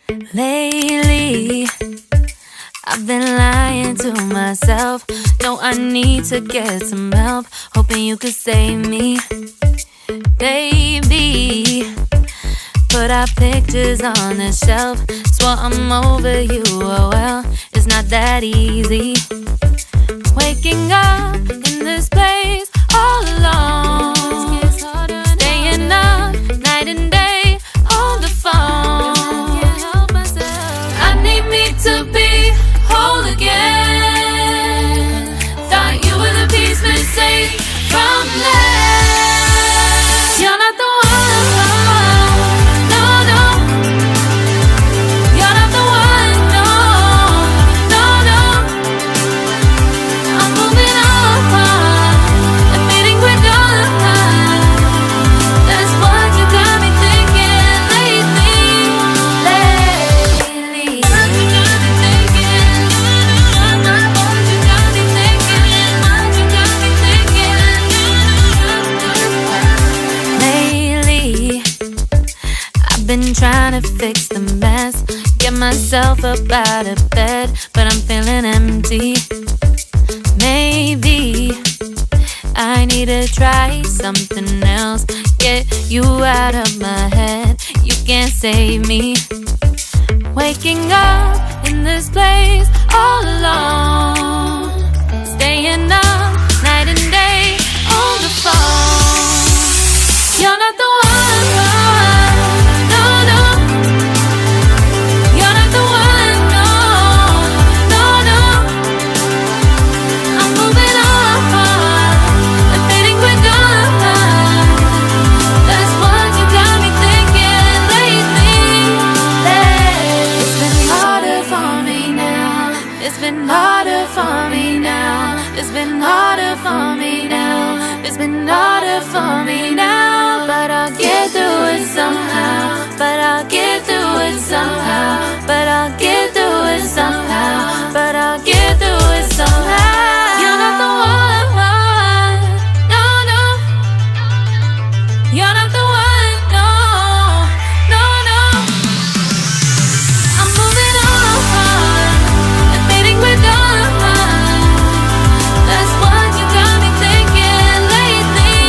Lately, I've been lying to myself. No, I need to get some help. Hoping you could save me, baby. Put our pictures on the shelf. Swore I'm over you, oh well, it's not that easy. Waking up in this place all alone, staying up night and day on the phone. I need me to be whole again. Thought you were the piece missing from last. You're not the one, no, no. You're not the one, no, no, no. I'm moving on and meeting with done. That's what you got me thinking lately. What you got me thinking? What you got me thinking? What you got me thinking? Lately, I've been trying to fix the mess, get myself up out of bed, but I'm feeling empty. Maybe I need to try something else. Get you out of my head, you can't save me. Waking up in this place all alone, staying up night and day on the phone. You're not the one, no, no. You're not the one, no, no, no. I'm moving on and fading with done. That's what you got me thinking lately. It's been harder for me now. It's been harder for me now. It's been harder for me now. It's been harder for me now. But I'll get through it somehow. But I'll get through it somehow. But I'll get through it somehow. But I'll get through it somehow. You're not the one, no, no. You're not the one, no, no, no. I'm moving on and fading with done. That's what you got me thinking lately.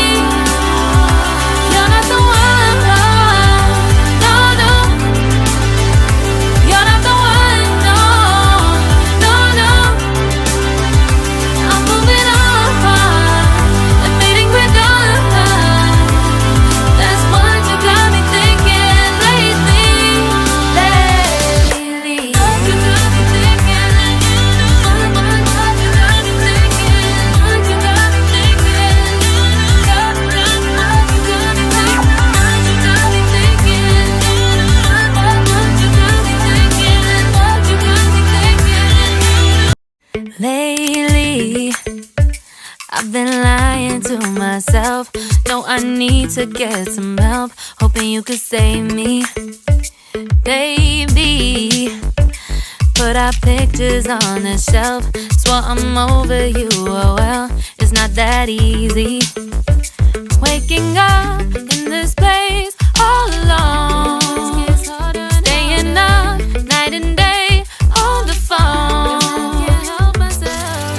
You're not the one, no, no. You're not the one, no, no, no. I'm moving on and fading with done. That's what you got me thinking lately. What you got me thinking? What you got me thinking? What you got me thinking? What you got me thinking? What you got me thinking? What you got me thinking? Lately, I've been lying to myself. No, I need to get some help. Hoping you could save me, baby. Put our pictures on the shelf. Swore I'm over you, oh well, it's not that easy. Waking up in this place all alone, staying up night and day on the phone.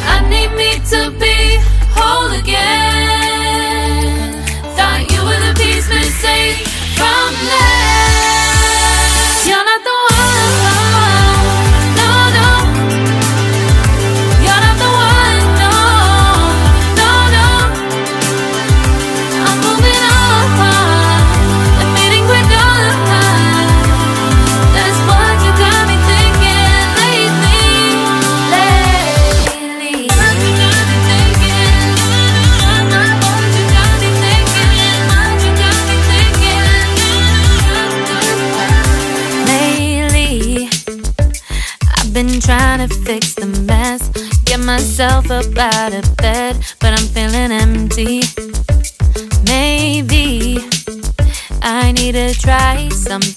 I need me to be whole again. Thought you were the piece missing from last. You're not the one, no, no. You're not the one, no, no, no. I'm moving on and fading with done. That's what you got me thinking lately. What you got me thinking? What you got me thinking? What you got me thinking? Lately, I've been trying to fix the mess, get myself up out of bed, but I'm feeling empty. Maybe I need to try something